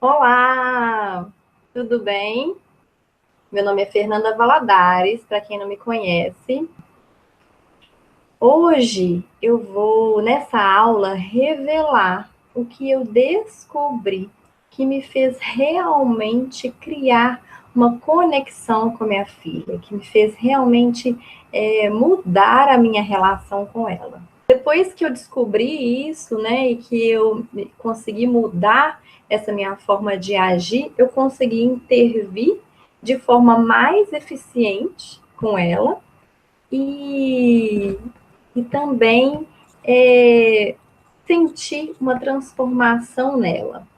Olá, tudo bem? Meu nome é Fernanda Valadares, para quem não me conhece. Hoje eu vou, nessa aula, revelar o que eu descobri que me fez realmente criar uma conexão com minha filha, que me fez realmente mudar a minha relação com ela. Depois que eu descobri isso, né, e que eu consegui mudar essa minha forma de agir, eu consegui intervir de forma mais eficiente com ela e, e também senti uma transformação nela.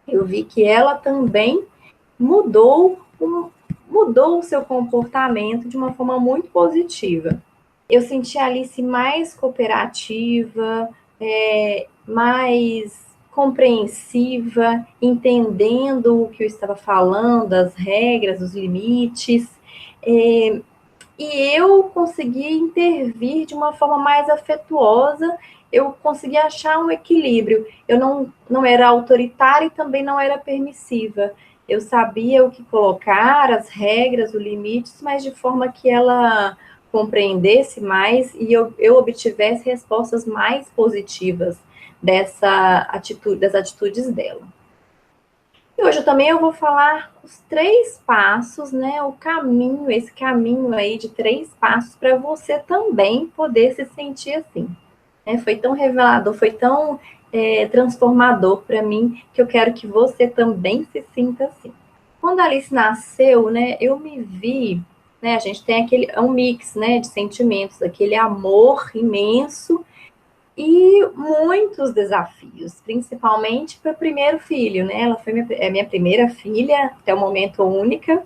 Eu vi que ela também mudou, mudou o seu comportamento de uma forma muito positiva. Eu senti a Alice mais cooperativa, mais compreensiva, entendendo o que eu estava falando, as regras, os limites. E eu consegui intervir de uma forma mais afetuosa, eu consegui achar um equilíbrio. Eu não era autoritária e também não era permissiva. Eu sabia o que colocar, as regras, os limites, mas de forma que ela compreendesse mais e eu obtivesse respostas mais positivas das atitudes dela. E hoje também eu vou falar os 3 passos, né? O caminho, esse caminho aí de 3 passos para você também poder se sentir assim. Foi tão revelador, foi tão transformador para mim que eu quero que você também se sinta assim. Quando a Alice nasceu, né? Eu me vi, né? A gente tem um mix, né? De sentimentos, aquele amor imenso e muitos desafios, principalmente para o primeiro filho, né? Ela foi minha primeira filha, até o momento única,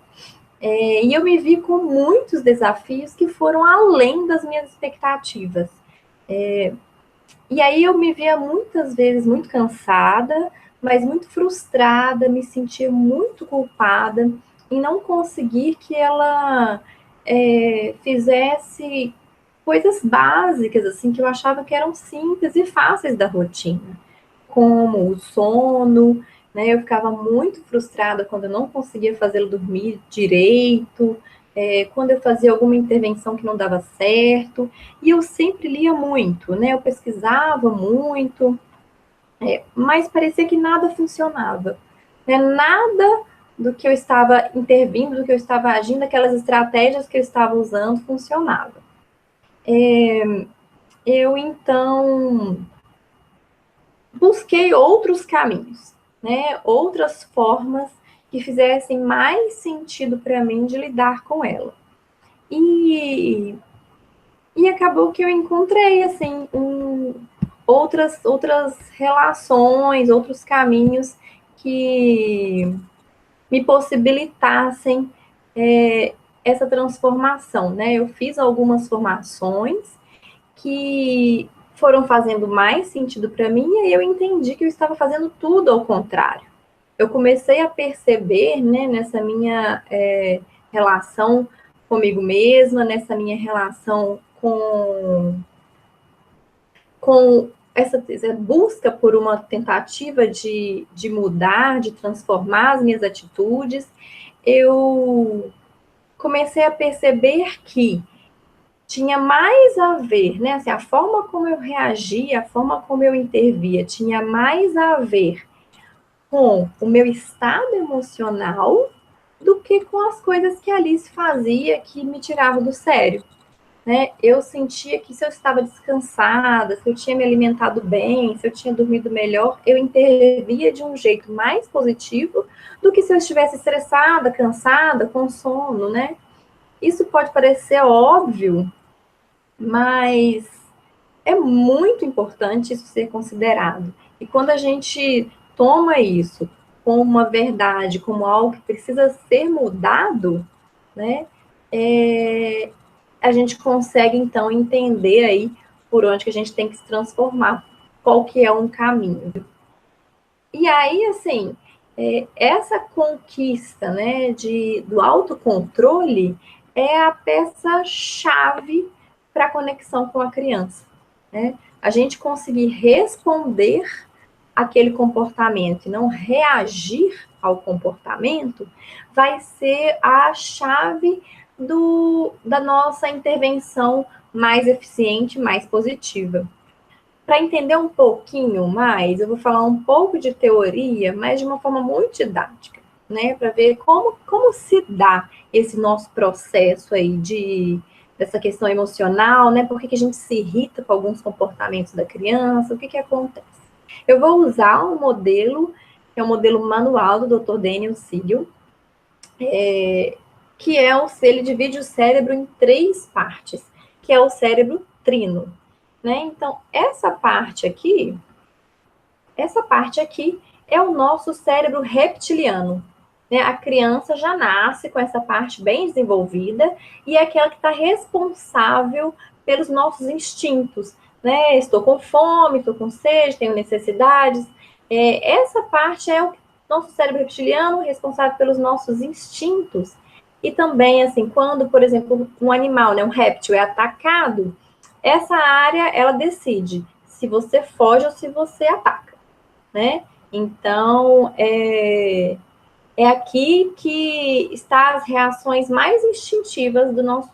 e eu me vi com muitos desafios que foram além das minhas expectativas. E aí eu me via muitas vezes muito cansada, mas muito frustrada, me sentia muito culpada em não conseguir que ela fizesse coisas básicas, assim, que eu achava que eram simples e fáceis da rotina, como o sono, né? Eu ficava muito frustrada quando eu não conseguia fazê-lo dormir direito, quando eu fazia alguma intervenção que não dava certo, e eu sempre lia muito, né? Eu pesquisava muito, mas parecia que nada funcionava, né? Nada do que eu estava intervindo, do que eu estava agindo, aquelas estratégias que eu estava usando funcionava. Eu então busquei outros caminhos, né? Outras formas que fizessem mais sentido para mim de lidar com ela. E acabou que eu encontrei assim outras relações, outros caminhos que me possibilitassem essa transformação, né? Eu fiz algumas formações que foram fazendo mais sentido para mim e aí eu entendi que eu estava fazendo tudo ao contrário. Eu comecei a perceber, né, nessa minha relação comigo mesma, nessa minha relação com essa busca por uma tentativa de mudar, de transformar as minhas atitudes, eu comecei a perceber que tinha mais a ver, né? Assim, a forma como eu reagia, a forma como eu intervia, tinha mais a ver com o meu estado emocional do que com as coisas que a Alice fazia que me tiravam do sério. Né? Eu sentia que se eu estava descansada, se eu tinha me alimentado bem, se eu tinha dormido melhor, eu intervia de um jeito mais positivo do que se eu estivesse estressada, cansada, com sono, né? Isso pode parecer óbvio, mas é muito importante isso ser considerado. E quando a gente toma isso como uma verdade, como algo que precisa ser mudado, né? A gente consegue, então, entender aí por onde que a gente tem que se transformar, qual que é um caminho. E aí, assim, essa conquista, né, do autocontrole é a peça-chave para a conexão com a criança, né? A gente conseguir responder aquele comportamento e não reagir ao comportamento, vai ser a chave da nossa intervenção mais eficiente, mais positiva. Para entender um pouquinho mais, eu vou falar um pouco de teoria, mas de uma forma muito didática, né? Para ver como se dá esse nosso processo aí dessa questão emocional, né? Por que a gente se irrita com alguns comportamentos da criança, o que acontece? Eu vou usar um modelo, que é um modelo manual do Dr. Daniel Siegel, que ele divide o cérebro em 3 partes, que é o cérebro trino, né? Então, essa parte aqui é o nosso cérebro reptiliano, né? A criança já nasce com essa parte bem desenvolvida e é aquela que está responsável pelos nossos instintos, né? Estou com fome, estou com sede, tenho necessidades. Essa parte é o nosso cérebro reptiliano responsável pelos nossos instintos. E também, assim, quando, por exemplo, um animal, né, um réptil é atacado, essa área, ela decide se você foge ou se você ataca, né? Então, é aqui que estão as reações mais instintivas do nosso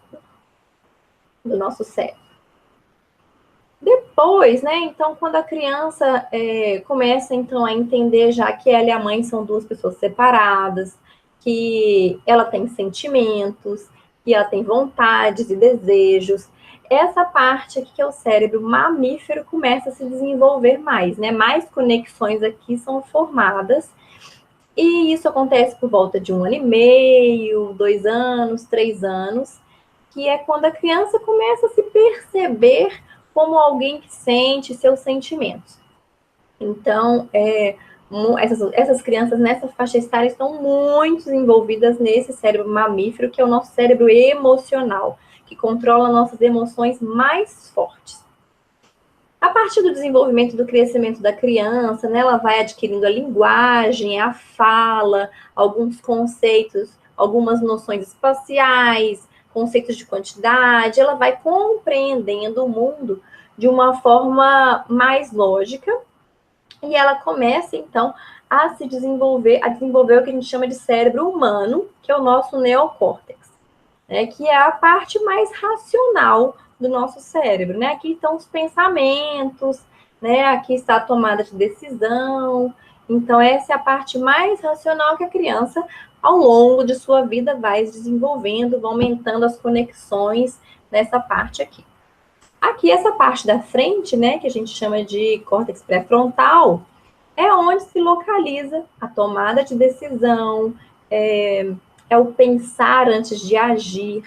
cérebro. Depois, né, então, quando a criança começa, então, a entender já que ela e a mãe são 2 pessoas separadas, que ela tem sentimentos, que ela tem vontades e desejos, essa parte aqui, que é o cérebro mamífero, começa a se desenvolver mais, né? Mais conexões aqui são formadas, e isso acontece por volta de 1 ano e meio, 2 anos, 3 anos, que é quando a criança começa a se perceber como alguém que sente seus sentimentos. Então, essas crianças nessa faixa etária estão muito envolvidas nesse cérebro mamífero, que é o nosso cérebro emocional, que controla nossas emoções mais fortes. A partir do desenvolvimento do crescimento da criança, né, ela vai adquirindo a linguagem, a fala, alguns conceitos, algumas noções espaciais, conceitos de quantidade, ela vai compreendendo o mundo de uma forma mais lógica, e ela começa, então, a desenvolver o que a gente chama de cérebro humano, que é o nosso neocórtex, né, que é a parte mais racional do nosso cérebro, né? Aqui estão os pensamentos, né? Aqui está a tomada de decisão. Então, essa é a parte mais racional que a criança, ao longo de sua vida, vai desenvolvendo, vai aumentando as conexões nessa parte aqui. Aqui, essa parte da frente, né, que a gente chama de córtex pré-frontal, é onde se localiza a tomada de decisão, é o pensar antes de agir.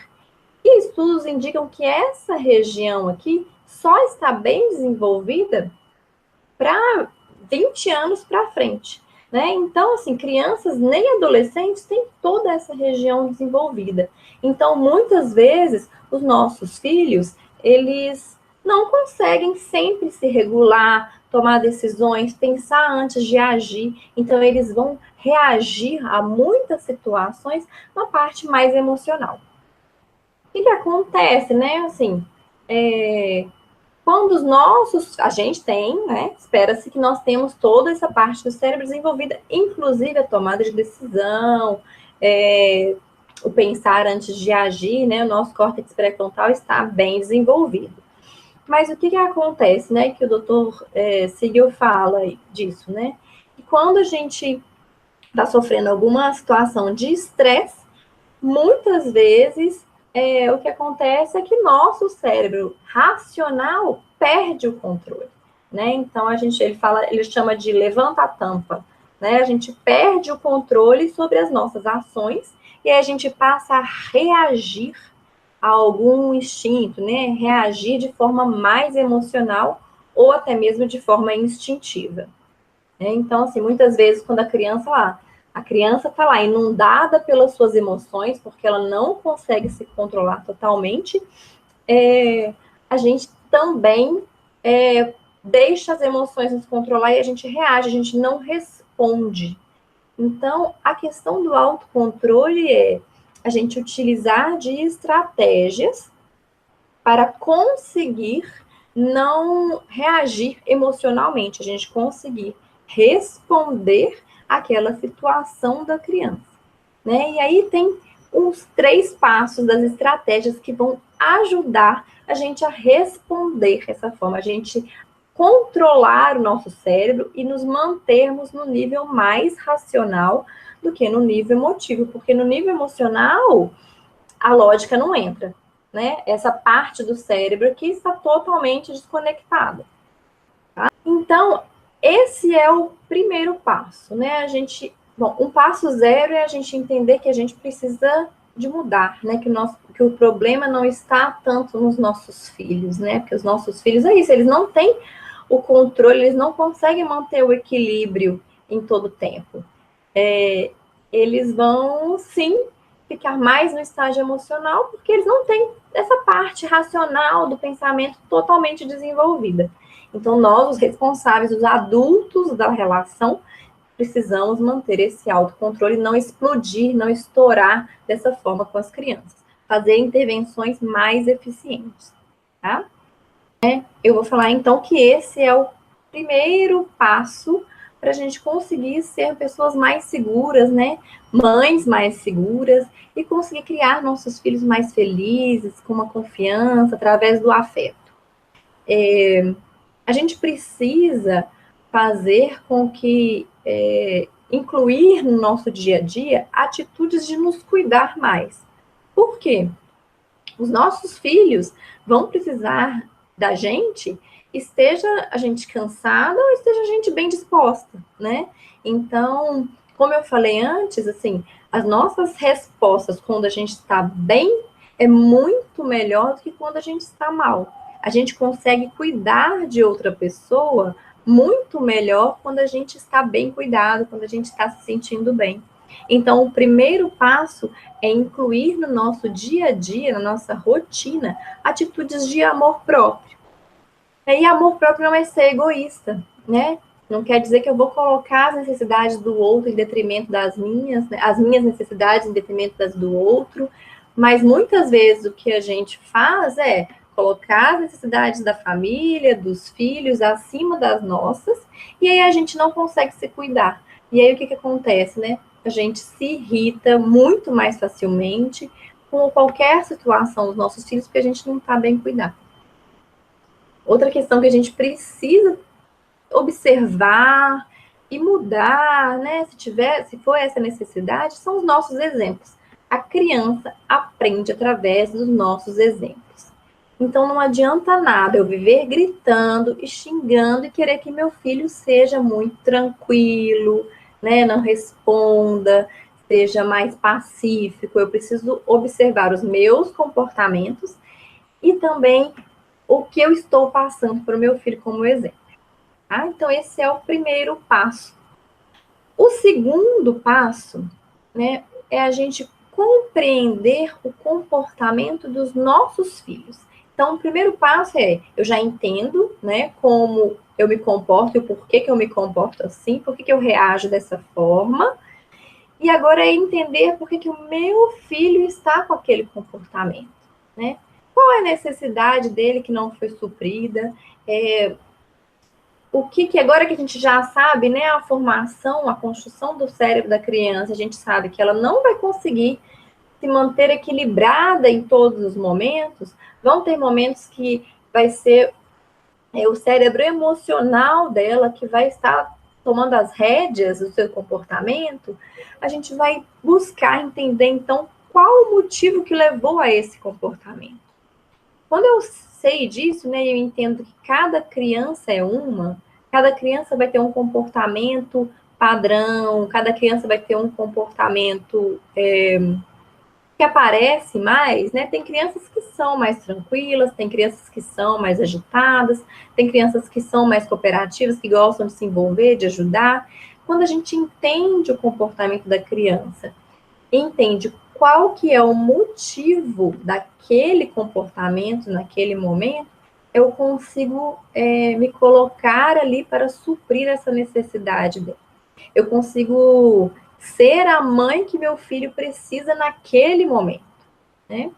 E estudos indicam que essa região aqui só está bem desenvolvida para 20 anos para frente, né? Então, assim, crianças nem adolescentes têm toda essa região desenvolvida. Então, muitas vezes, os nossos filhos, eles não conseguem sempre se regular, tomar decisões, pensar antes de agir. Então, eles vão reagir a muitas situações na parte mais emocional. O que acontece, né? Assim, quando a gente tem, né? Espera-se que nós temos toda essa parte do cérebro desenvolvida, inclusive a tomada de decisão, o pensar antes de agir, né? O nosso córtex pré-frontal está bem desenvolvido. Mas o que acontece, né? Que o Dr. Siegel fala disso, né? E quando a gente está sofrendo alguma situação de estresse, muitas vezes o que acontece é que nosso cérebro racional perde o controle, né? Então ele chama de levanta a tampa, né? A gente perde o controle sobre as nossas ações e aí a gente passa a reagir a algum instinto, né? Reagir de forma mais emocional ou até mesmo de forma instintiva. Então, assim, muitas vezes quando a criança está lá inundada pelas suas emoções, porque ela não consegue se controlar totalmente, a gente também deixa as emoções nos controlar e a gente reage, a gente não responde. Então, a questão do autocontrole é a gente utilizar de estratégias para conseguir não reagir emocionalmente, a gente conseguir responder àquela situação da criança, né? E aí tem os 3 passos das estratégias que vão ajudar a gente a responder dessa forma, a gente controlar o nosso cérebro e nos mantermos no nível mais racional do que no nível emotivo, porque no nível emocional a lógica não entra, né? Essa parte do cérebro que está totalmente desconectada. Tá? Então, esse é o primeiro passo, né? Um passo zero é a gente entender que a gente precisa de mudar, né? Que o problema não está tanto nos nossos filhos, né? Porque os nossos filhos é isso, eles não têm o controle, eles não conseguem manter o equilíbrio em todo o tempo. Eles vão, sim, ficar mais no estágio emocional, porque eles não têm essa parte racional do pensamento totalmente desenvolvida. Então, nós, os responsáveis, os adultos da relação, precisamos manter esse autocontrole, não explodir, não estourar dessa forma com as crianças. Fazer intervenções mais eficientes, tá? Eu vou falar, então, que esse é o primeiro passo para a gente conseguir ser pessoas mais seguras, né? Mães mais seguras e conseguir criar nossos filhos mais felizes, com uma confiança, através do afeto. A gente precisa fazer com que incluir no nosso dia a dia atitudes de nos cuidar mais. Por quê? Os nossos filhos vão precisar da gente, esteja a gente cansada ou esteja a gente bem disposta, né? Então, como eu falei antes, assim, as nossas respostas quando a gente está bem é muito melhor do que quando a gente está mal. A gente consegue cuidar de outra pessoa muito melhor quando a gente está bem cuidado, quando a gente está se sentindo bem. Então, o primeiro passo é incluir no nosso dia a dia, na nossa rotina, atitudes de amor próprio. E amor próprio não é ser egoísta, né? Não quer dizer que eu vou colocar as necessidades do outro em detrimento das minhas, né? As minhas necessidades em detrimento das do outro, mas muitas vezes o que a gente faz é colocar as necessidades da família, dos filhos, acima das nossas, e aí a gente não consegue se cuidar. E aí o que acontece, né? A gente se irrita muito mais facilmente com qualquer situação dos nossos filhos, porque a gente não está bem cuidado. Outra questão que a gente precisa observar e mudar, né? Se for essa necessidade, são os nossos exemplos. A criança aprende através dos nossos exemplos. Então não adianta nada eu viver gritando e xingando e querer que meu filho seja muito tranquilo, né? Não responda, seja mais pacífico. Eu preciso observar os meus comportamentos e também o que eu estou passando para o meu filho como exemplo. Tá? Então, esse é o primeiro passo. O segundo passo, né, é a gente compreender o comportamento dos nossos filhos. Então, o primeiro passo é, eu já entendo, né, como eu me comporto e o porquê que eu me comporto assim, por que eu reajo dessa forma, e agora é entender por que o meu filho está com aquele comportamento, né? Qual é a necessidade dele que não foi suprida? O que agora que a gente já sabe, né, a formação, a construção do cérebro da criança, a gente sabe que ela não vai conseguir se manter equilibrada em todos os momentos, vão ter momentos que vai ser o cérebro emocional dela que vai estar tomando as rédeas do seu comportamento, a gente vai buscar entender, então, qual o motivo que levou a esse comportamento. Quando eu sei disso, né, eu entendo que cada criança é cada criança vai ter um comportamento padrão, cada criança vai ter um comportamento que aparece mais, né? Tem crianças que são mais tranquilas, tem crianças que são mais agitadas, tem crianças que são mais cooperativas, que gostam de se envolver, de ajudar. Quando a gente entende o comportamento da criança, entende qual que é o motivo daquele comportamento naquele momento, eu consigo me colocar ali para suprir essa necessidade dele. Eu consigo ser a mãe que meu filho precisa naquele momento, né?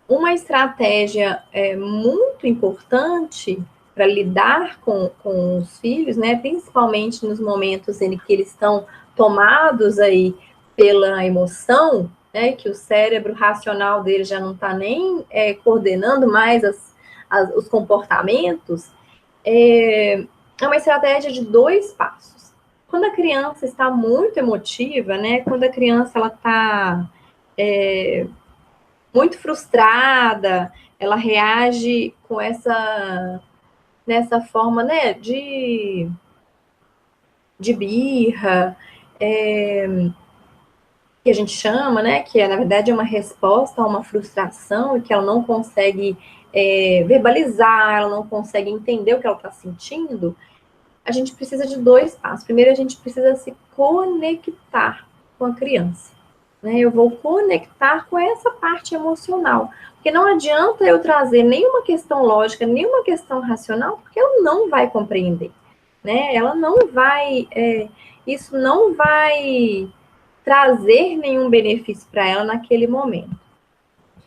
Uma estratégia muito importante para lidar com os filhos, né? Principalmente nos momentos em que eles estão tomados aí pela emoção, né? Que o cérebro racional dele já não está nem coordenando mais os comportamentos. É uma estratégia de 2 passos. Quando a criança está muito emotiva, né? Quando a criança ela está muito frustrada, ela reage com nessa forma, né, de birra, que a gente chama, né, que na verdade é uma resposta a uma frustração e que ela não consegue verbalizar, ela não consegue entender o que ela está sentindo. A gente precisa de 2 passos. Primeiro, a gente precisa se conectar com a criança. Né? Eu vou conectar com essa parte emocional. Porque não adianta eu trazer nenhuma questão lógica, nenhuma questão racional, porque ela não vai compreender. Né? Ela não vai. Isso não vai trazer nenhum benefício para ela naquele momento.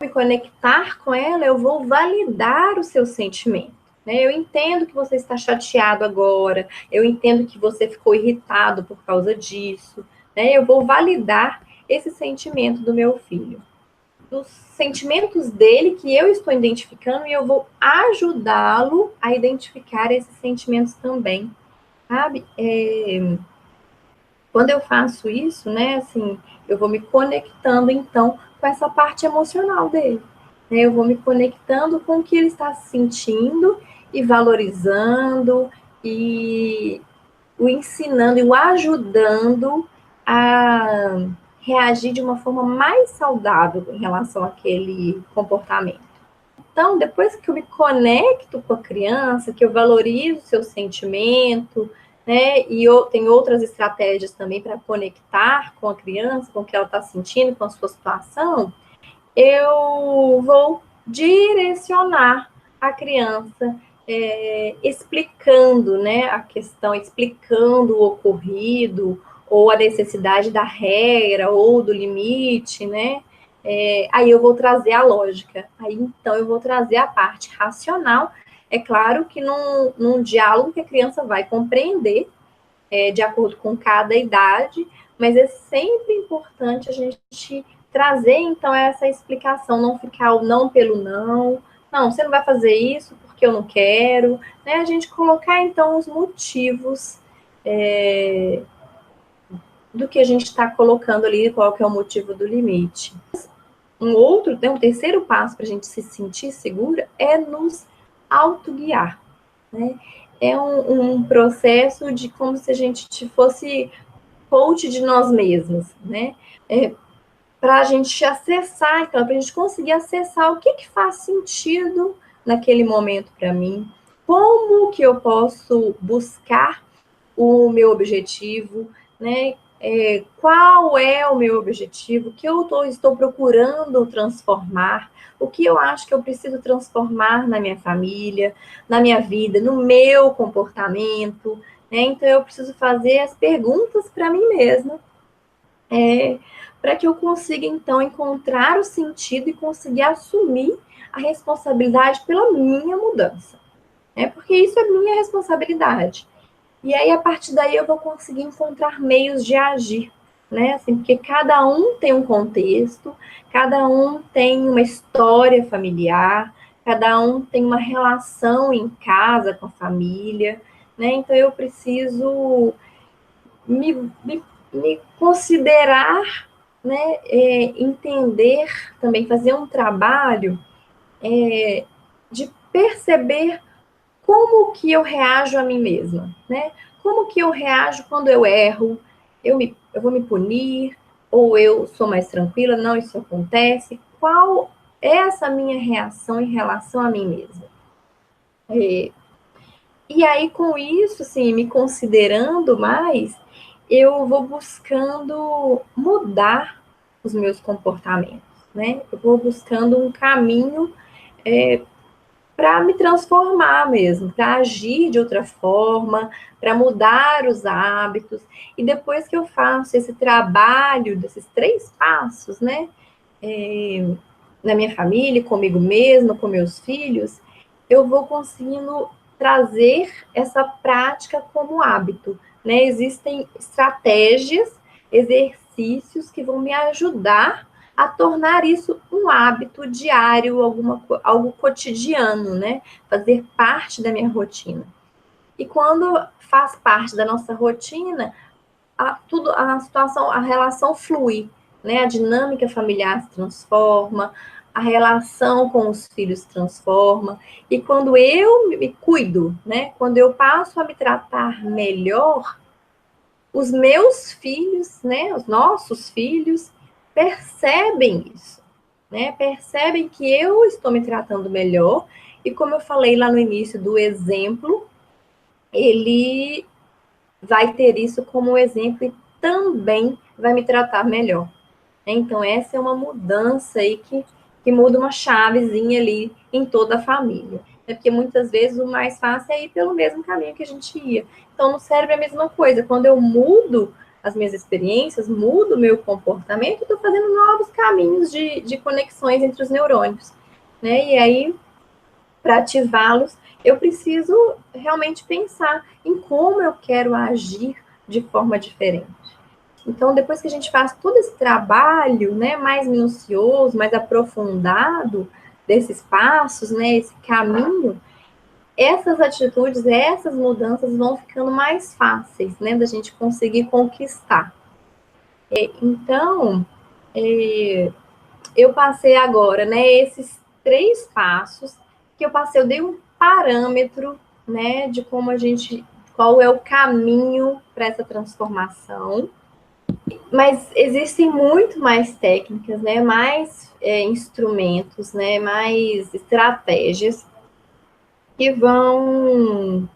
Me conectar com ela, eu vou validar o seu sentimento. Né? Eu entendo que você está chateado agora, eu entendo que você ficou irritado por causa disso. Né? Eu vou validar esse sentimento do meu filho. Os sentimentos dele que eu estou identificando e eu vou ajudá-lo a identificar esses sentimentos também. Sabe? Quando eu faço isso, né, assim, eu vou me conectando, então, com essa parte emocional dele. Né? Eu vou me conectando com o que ele está sentindo e valorizando e o ensinando e o ajudando a reagir de uma forma mais saudável em relação àquele comportamento. Então, depois que eu me conecto com a criança, que eu valorizo o seu sentimento, né? E tem outras estratégias também para conectar com a criança, com o que ela está sentindo, com a sua situação, eu vou direcionar a criança, explicando, né, a questão, explicando o ocorrido, ou a necessidade da regra, ou do limite, né? Aí eu vou trazer a lógica, aí então eu vou trazer a parte racional. É claro que num diálogo que a criança vai compreender, de acordo com cada idade, mas é sempre importante a gente trazer, então, essa explicação, não ficar o não pelo não, não, você não vai fazer isso porque eu não quero, né? A gente colocar, então, os motivos do que a gente está colocando ali, qual que é o motivo do limite. Um terceiro passo para a gente se sentir segura é nos autoguiar, né? É um processo de como se a gente fosse coach de nós mesmos, né? Para a gente acessar, então, para a gente conseguir acessar o que faz sentido naquele momento para mim, como que eu posso buscar o meu objetivo, né? Qual é o meu objetivo, o que eu estou procurando transformar, o que eu acho que eu preciso transformar na minha família, na minha vida, no meu comportamento, né? Então, eu preciso fazer as perguntas para mim mesma, para que eu consiga, então, encontrar o sentido e conseguir assumir a responsabilidade pela minha mudança. Porque isso é minha responsabilidade. E aí, a partir daí, eu vou conseguir encontrar meios de agir, né? Assim, porque cada um tem um contexto, cada um tem uma história familiar, cada um tem uma relação em casa com a família, né? Então, eu preciso me considerar, né? Entender também, fazer um trabalho de perceber como que eu reajo a mim mesma, né? Como que eu reajo quando eu erro? Eu vou me punir? Ou eu sou mais tranquila? Não, isso acontece. Qual é essa minha reação em relação a mim mesma? E aí, com isso, assim, me considerando mais, eu vou buscando mudar os meus comportamentos, né? Eu vou buscando um caminho para me transformar mesmo, para agir de outra forma, para mudar os hábitos. E depois que eu faço esse trabalho desses 3 passos, né, na minha família, comigo mesma, com meus filhos, eu vou conseguindo trazer essa prática como hábito, né? Existem estratégias, exercícios que vão me ajudar a tornar isso um hábito diário, algo cotidiano, né? Fazer parte da minha rotina. E quando faz parte da nossa rotina, a situação, a relação flui, né? A dinâmica familiar se transforma, a relação com os filhos se transforma. E quando eu me cuido, né? Quando eu passo a me tratar melhor, os meus filhos, né? Os nossos filhos percebem isso, né? Percebem que eu estou me tratando melhor. E como eu falei lá no início do exemplo, ele vai ter isso como exemplo e também vai me tratar melhor. Então, essa é uma mudança aí que muda uma chavezinha ali em toda a família. É porque muitas vezes o mais fácil é ir pelo mesmo caminho que a gente ia. Então, no cérebro é a mesma coisa. Quando eu mudo as minhas experiências, mudo o meu comportamento, estou fazendo novos caminhos de conexões entre os neurônios. Né? E aí, para ativá-los, eu preciso realmente pensar em como eu quero agir de forma diferente. Então, depois que a gente faz todo esse trabalho, né, mais minucioso, mais aprofundado desses passos, né, esse caminho, essas atitudes, essas mudanças vão ficando mais fáceis, né, da gente conseguir conquistar. Então, eu passei agora, né, esses 3 passos que eu dei um parâmetro, né, de como qual é o caminho para essa transformação. Mas existem muito mais técnicas, né, mais instrumentos, né, mais estratégias que vão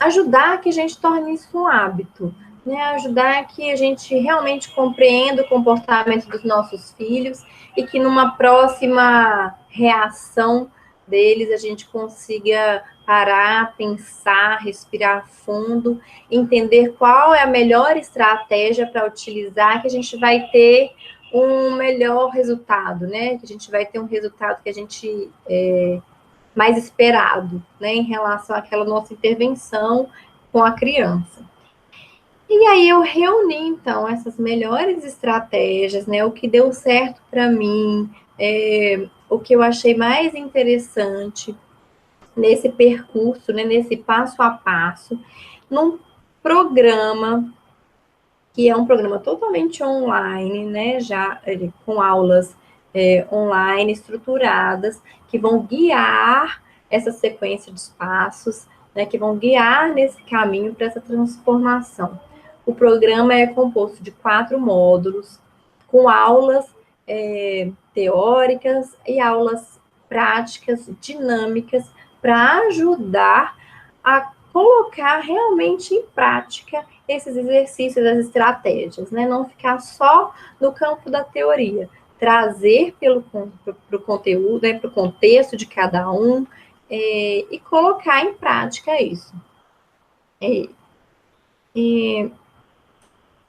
ajudar que a gente torne isso um hábito, né? Ajudar que a gente realmente compreenda o comportamento dos nossos filhos e que numa próxima reação deles a gente consiga parar, pensar, respirar fundo, entender qual é a melhor estratégia para utilizar, que a gente vai ter um melhor resultado, né? Que a gente vai ter um resultado que a gente mais esperado, né, em relação àquela nossa intervenção com a criança. E aí eu reuni, então, essas melhores estratégias, né, o que deu certo para mim, o que eu achei mais interessante nesse percurso, né, nesse passo a passo, num programa que é um programa totalmente online, né, já com aulas online estruturadas, que vão guiar essa sequência de passos, né, que vão guiar nesse caminho para essa transformação. O programa é composto de 4 módulos, com aulas teóricas e aulas práticas, dinâmicas, para ajudar a colocar realmente em prática esses exercícios, as estratégias, né? Não ficar só no campo da teoria, trazer para o conteúdo, né, para o contexto de cada um, e colocar em prática isso.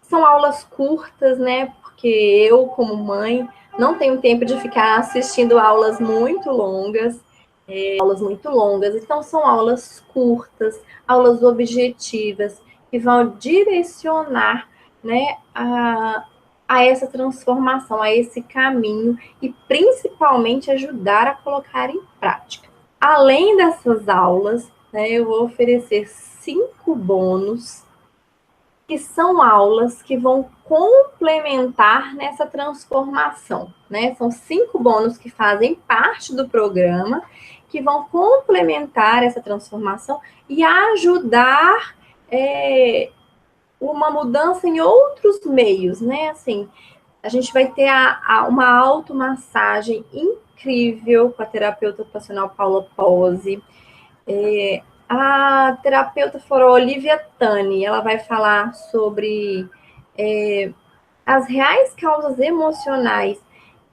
São aulas curtas, né? Porque eu, como mãe, não tenho tempo de ficar assistindo aulas muito longas, então são aulas curtas, aulas objetivas, que vão direcionar, né, a essa transformação, a esse caminho e principalmente ajudar a colocar em prática. Além dessas aulas, né, eu vou oferecer 5 bônus, que são aulas que vão complementar nessa transformação, né? São 5 bônus que fazem parte do programa, que vão complementar essa transformação e ajudar uma mudança em outros meios, né? Assim, a gente vai ter uma automassagem incrível com a terapeuta ocupacional Paula Pose. A terapeuta for Olivia Tani, ela vai falar sobre as reais causas emocionais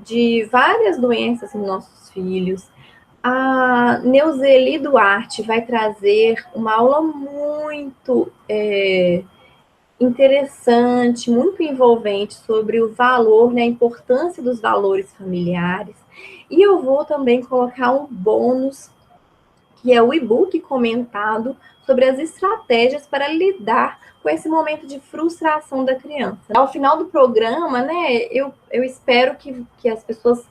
de várias doenças nos nossos filhos. A Neuzeli Duarte vai trazer uma aula muito interessante, muito envolvente sobre o valor, né, a importância dos valores familiares. E eu vou também colocar um bônus que é o e-book comentado sobre as estratégias para lidar com esse momento de frustração da criança. Ao final do programa, né, eu espero que as pessoas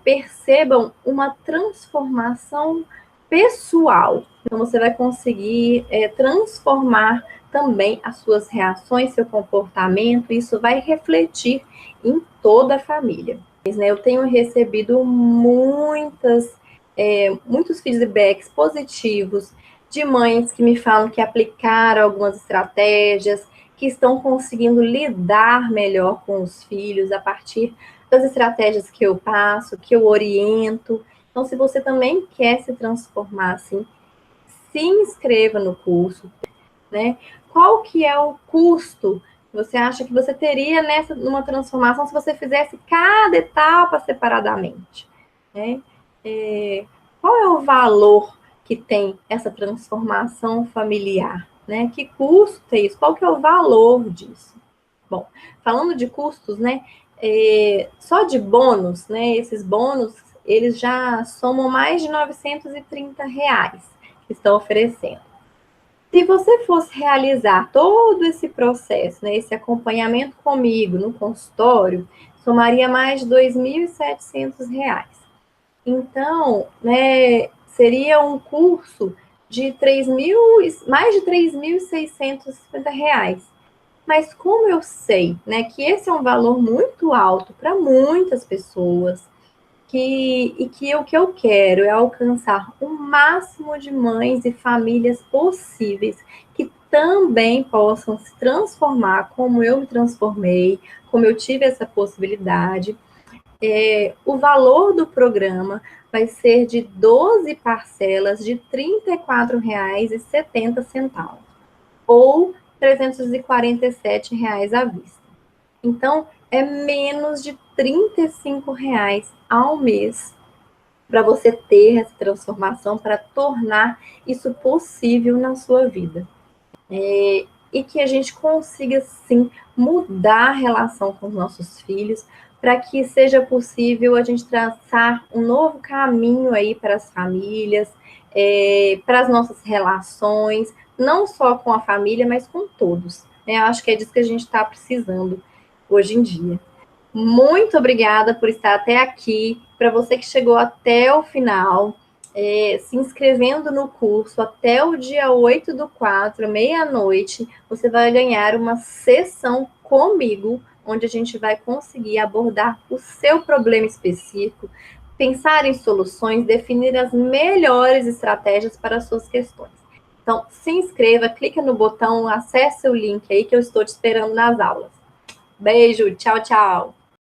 percebam uma transformação pessoal. Então, você vai conseguir transformar também as suas reações, seu comportamento, isso vai refletir em toda a família. Eu tenho recebido muitos feedbacks positivos de mães que me falam que aplicaram algumas estratégias, que estão conseguindo lidar melhor com os filhos a partir das estratégias que eu passo, que eu oriento. Então, se você também quer se transformar assim, se inscreva no curso, né? Qual que é o custo que você acha que você teria numa transformação se você fizesse cada etapa separadamente, né? Qual é o valor que tem essa transformação familiar, né? Que custo tem isso? Qual que é o valor disso? Bom, falando de custos, né? Só de bônus, né? Esses bônus, eles já somam mais de R$930 que estão oferecendo. Se você fosse realizar todo esse processo, né, esse acompanhamento comigo no consultório, somaria mais de R$2.700. Então, né, seria um curso de mais de R$3.650. Mas como eu sei, né, que esse é um valor muito alto para muitas pessoas, o que eu quero é alcançar o máximo de mães e famílias possíveis que também possam se transformar como eu me transformei, como eu tive essa possibilidade. O valor do programa vai ser de 12 parcelas de R$34,70 ou R$347 à vista. Então, é menos de R$35 ao mês para você ter essa transformação, para tornar isso possível na sua vida. E que a gente consiga, sim, mudar a relação com os nossos filhos, para que seja possível a gente traçar um novo caminho aí para as famílias, para as nossas relações, não só com a família, mas com todos. Eu acho que é disso que a gente está precisando hoje em dia. Muito obrigada por estar até aqui. Para você que chegou até o final, se inscrevendo no curso até o dia 8/4, meia-noite, você vai ganhar uma sessão comigo, onde a gente vai conseguir abordar o seu problema específico, pensar em soluções, definir as melhores estratégias para as suas questões. Então, se inscreva, clica no botão, acesse o link aí que eu estou te esperando nas aulas. Beijo, tchau, tchau!